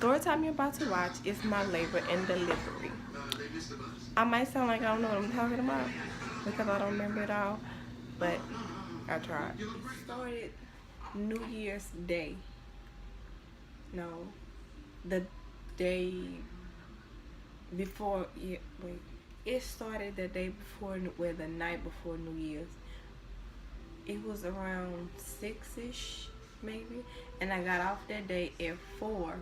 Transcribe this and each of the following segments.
story time you're about to watch is my labor and delivery. I might sound like I don't know what I'm talking about because I don't remember it all, but I tried. It started New Year's Day. No, the day before. Yeah, wait. It started the day before, well, the night before New Year's. It was around 6-ish, maybe, and I got off that day at 4,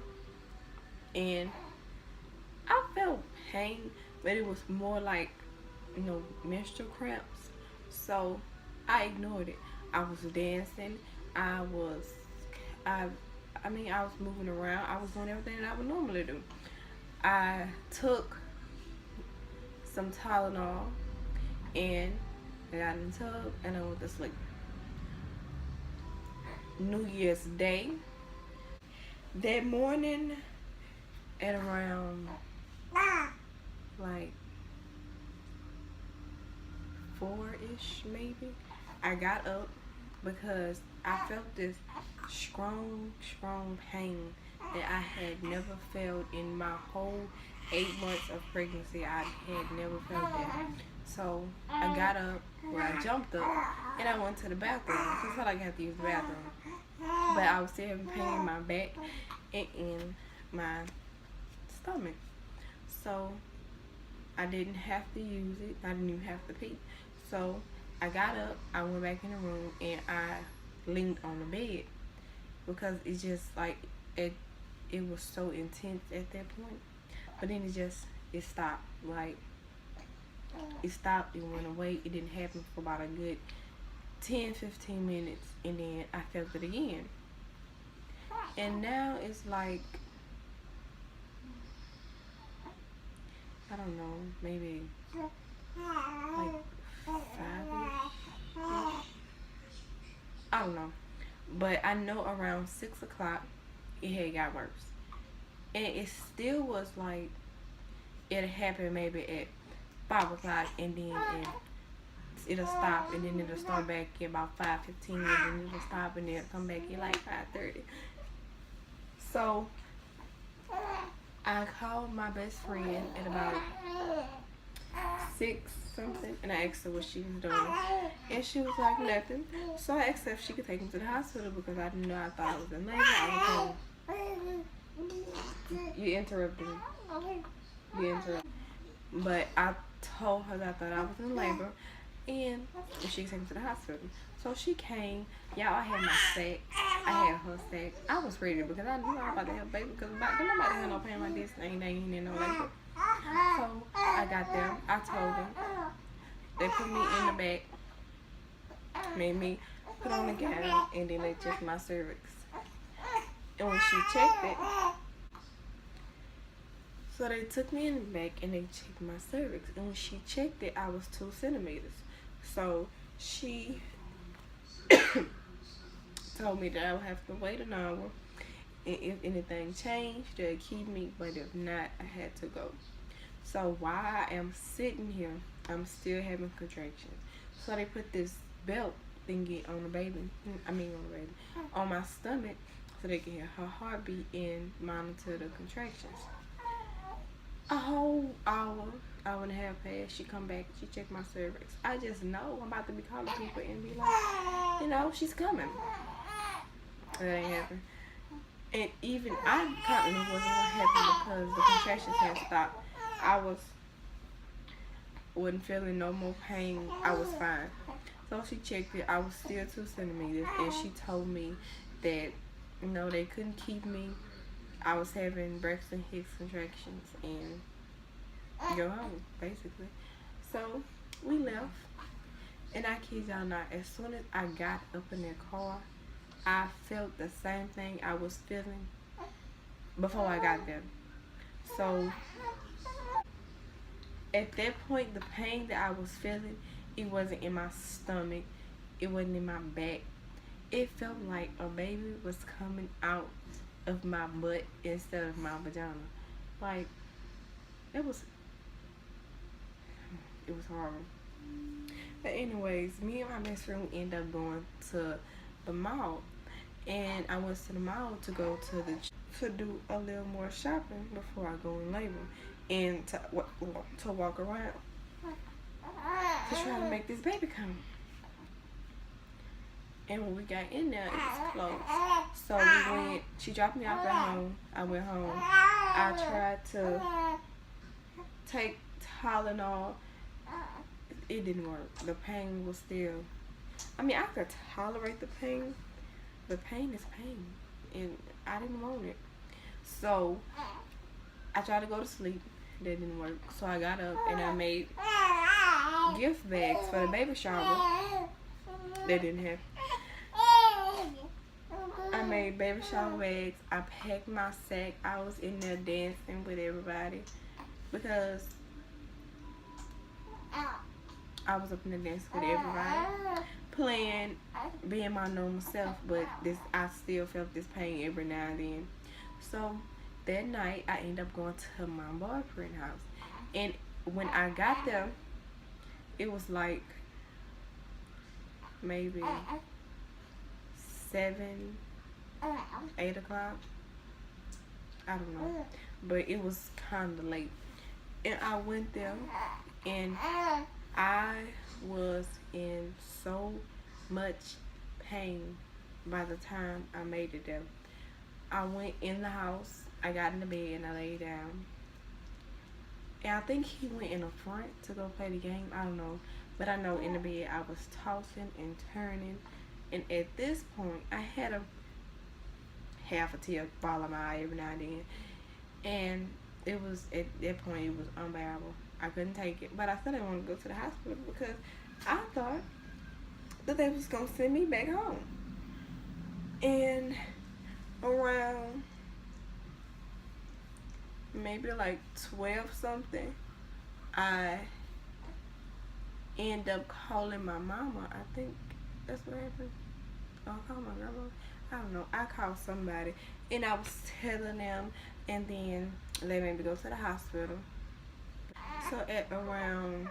and I felt pain, but it was more like, menstrual cramps. So I ignored it. I was dancing. I was, I, I was moving around. I was doing everything that I would normally do. I took some Tylenol and I got in the tub and I went to sleep. New Year's Day. That morning at around like 4-ish maybe, I got up because I felt this strong pain that I had never felt in my whole 8 months of pregnancy. I had never felt that. So I got up, I jumped up, and I went to the bathroom. I felt like I had to use the bathroom. But I was still having pain in my back and in my stomach. So I didn't have to use it. I didn't even have to pee. So I got up, I went back in the room, and I leaned on the bed because it's just like it was so intense at that point. But then it stopped. Like it stopped, it went away. It didn't happen for about a good 10-15 minutes, and then I felt it again. And now it's like, I don't know, maybe like 5-ish. I don't know. But I know around 6 o'clock it had got worse. And it still was like, it happened maybe at 5 o'clock, and then it'll stop, and then it'll start back at about 5:15, and then it'll stop, and then it'll come back at like 5:30. So I called my best friend at about 6 something, and I asked her what she was doing, and she was like nothing. So I asked her if she could take me to the hospital because I didn't know. I thought I was in labor. I was told. You interrupted me. You interrupted. But I told her that I thought I was in labor, and she could take me to the hospital. So she came. Y'all, I had my sack. I had her sack. I was ready because I knew I was about to have a baby because back then nobody had no pain like this. They ain't in no labor. So I got there. I told them. They put me in the back, made me put on the gown, and then they checked my cervix. And when she checked it, so they took me in the back and they checked my cervix. And when she checked it, I was 2 centimeters. So she told me that I would have to wait an hour. And if anything changed, they'd keep me. But if not, I had to go. So while I am sitting here, I'm still having contractions. So they put this belt thingy on the baby. On my stomach, so they can hear her heartbeat and monitor the contractions. A whole hour and a half passed. She come back, she checked my cervix. I just know I'm about to be calling people and be like, she's coming. That ain't happen. And even I probably wasn't happy because the contractions had stopped. I wasn't feeling no more pain. I was fine. So she checked it. I was still 2 centimeters, and she told me that they couldn't keep me. I was having Braxton Hicks contractions and go home, basically. So we left, and I kid y'all not, as soon as I got up in that car, I felt the same thing I was feeling before I got there. So at that point, the pain that I was feeling, it wasn't in my stomach, it wasn't in my back. It felt like a baby was coming out of my butt instead of my vagina. Like, it was horrible. But anyways, me and my best friend ended up going to the mall, and I went to the mall to go to the to do a little more shopping before I go in labor and to walk around to try to make this baby come. And when we got in there, it was closed. So she dropped me off at home. I went home. I tried to take Tylenol. It didn't work. The pain was still, I mean, I could tolerate the pain. The pain is pain. And I didn't want it. So I tried to go to sleep. That didn't work. So I got up and I made gift bags for the baby shower. That didn't happen. I made baby shower bags. I packed my sack. I was in there dancing with everybody because I was up in the dance with everybody, playing, being my normal self. But I still felt this pain every now and then. So that night, I ended up going to my boyfriend's house, and when I got there, it was like maybe 7, 8 o'clock. I don't know, but it was kind of late. And I went there, and I was in so much pain by the time I made it there. I went in the house, I got in the bed, and I laid down. And I think he went in the front to go play the game. I don't know. But I know in the bed I was tossing and turning. And at this point, I had a half a tear fall in my eye every now and then. And it was, at that point, it was unbearable. I couldn't take it. But I still didn't want to go to the hospital because I thought that they was going to send me back home. And around maybe like 12 something, I end up calling my mama. I think that's what happened. I called my grandma. I don't know. I called somebody and I was telling them, and then they made me go to the hospital. So at around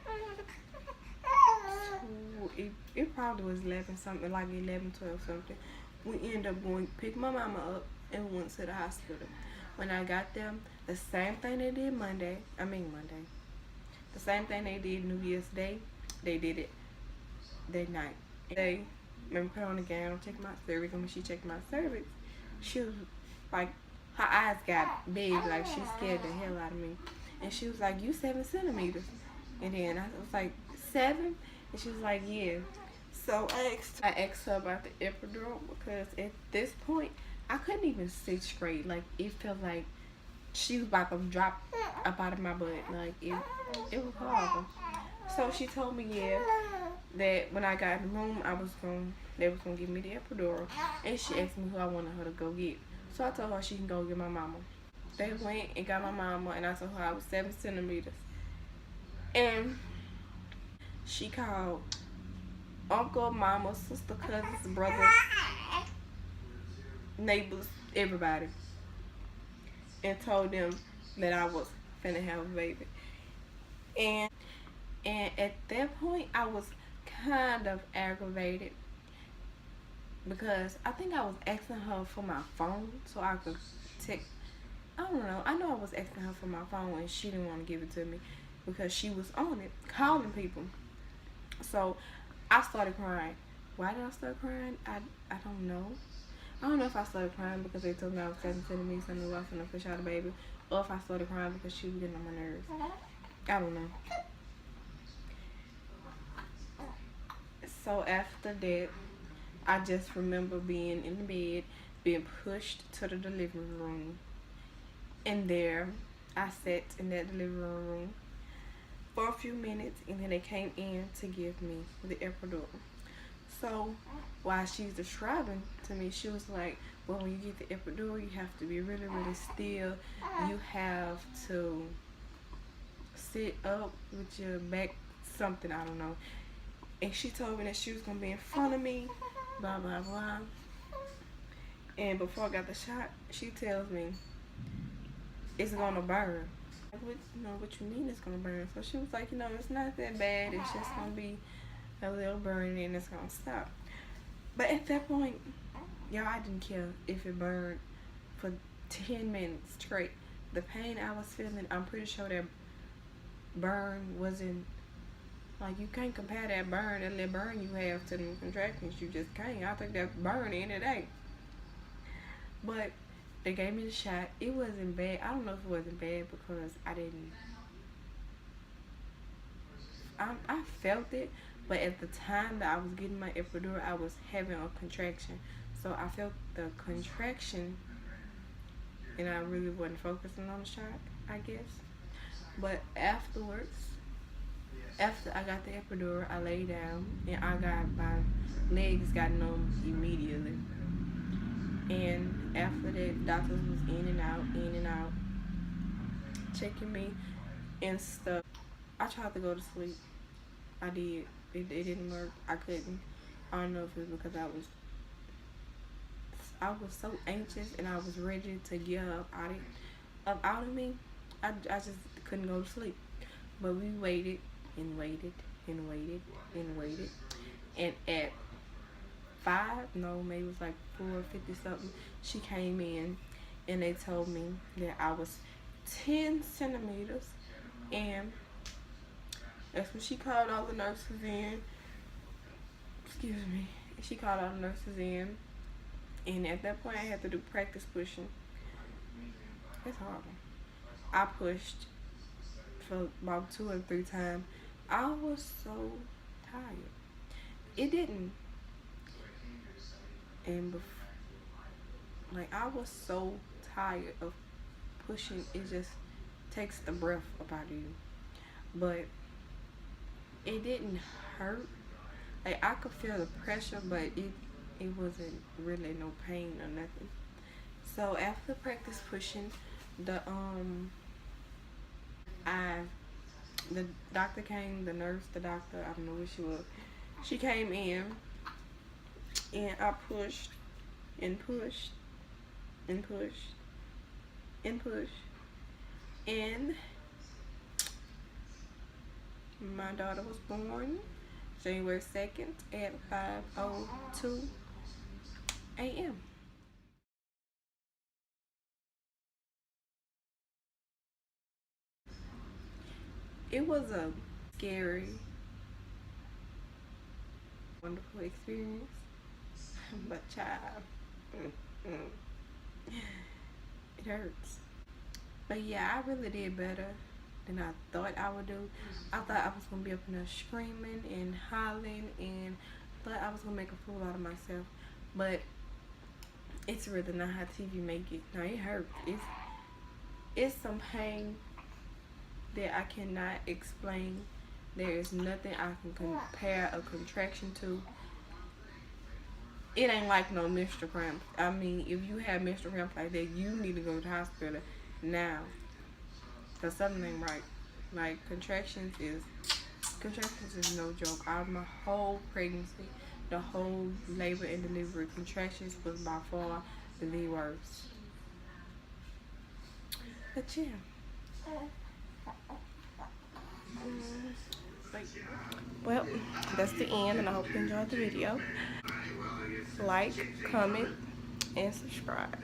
it probably was 11 something, like 11, 12 something, we ended up going pick my mama up and went to the hospital. When I got there, the same thing they did Monday. The same thing they did New Year's Day, they did it that night. They made me put on the gown, check my cervix, and when she checked my cervix, she was like, her eyes got big, like she scared the hell out of me. And she was like, "You 7 centimeters." And then I was like, 7? And she was like, "Yeah." So I asked her about the epidural because at this point, I couldn't even sit straight. Like, it felt like she was about to drop up out of my butt. Like, it was horrible. So she told me, yeah, that when I got in the room, they was gonna give me the epidural. And she asked me who I wanted her to go get. So I told her she can go get my mama. They went and got my mama, and I told her I was 7 centimeters. And she called uncle, mama, sister, cousins, brothers, neighbors, everybody, and told them that I was finna have a baby. And at that point, I was kind of aggravated because I think I was asking her for my phone so I could text. I don't know. I know I was asking her for my phone and she didn't want to give it to me because she was on it, calling people. So I started crying. Why did I start crying? I don't know. I don't know if I started crying because they told me I was 7 centimeters and I knew I was going to push out a baby, or if I started crying because she was getting on my nerves. I don't know. So after that, I just remember being in the bed, being pushed to the delivery room. And there, I sat in that delivery room for a few minutes, and then they came in to give me the epidural. So while she's describing to me, she was like, well, when you get the epidural, you have to be really, really still. You have to sit up with your back, something, I don't know. And she told me that she was going to be in front of me, blah, blah, blah. And before I got the shot, she tells me, it's going to burn. What you mean it's going to burn? So she was like, it's not that bad. It's just going to be a little burning and it's going to stop. But at that point, y'all, I didn't care if it burned for 10 minutes straight. The pain I was feeling, I'm pretty sure that burn wasn't like, you can't compare that little burn you have to the contractions. You just can't. I think that burn in the day. But they gave me the shot. It wasn't bad. I don't know if it wasn't bad because I didn't. I felt it, but at the time that I was getting my epidural, I was having a contraction. So I felt the contraction, and I really wasn't focusing on the shot, I guess. But afterwards, after I got the epidural, I lay down and my legs got numb immediately. And after that, doctors was in and out, checking me and stuff. I tried to go to sleep. I did. It didn't work. I couldn't. I don't know if it was because I was so anxious and I was ready to get out of me. I just couldn't go to sleep. But we waited and waited and waited and waited. And at 5, no, maybe it was like 4:50 something, she came in and they told me that I was 10 centimeters, and that's when she called all the nurses in. Excuse me. She called all the nurses in, and at that point I had to do practice pushing. It's horrible. I pushed for about 2 or 3 times. I was so tired. It didn't. And like, I was so tired of pushing. It just takes the breath up out of you. But it didn't hurt. Like, I could feel the pressure, but it wasn't really no pain or nothing. So after practice pushing, the I the doctor came, the nurse, the doctor, I don't know what she was. She came in and I pushed and pushed and pushed and pushed, and my daughter was born January 2nd at 5:02 a.m. It was a scary, wonderful experience, but child, it hurts. But yeah, I really did better than I thought I would do. I thought I was gonna be up in there screaming and hollering, and thought I was gonna make a fool out of myself. But it's really not how TV make it. Now it hurts. It's some pain that I cannot explain. There is nothing I can compare a contraction to. It ain't like no menstrual cramp. I mean, if you have menstrual cramp like that, you need to go to the hospital now, cause something ain't right. Like, contractions is no joke. Out of my whole pregnancy, the whole labor and delivery, contractions was by far the worst. But yeah. Well, that's the end, and I hope you enjoyed the video. Like, comment, and subscribe.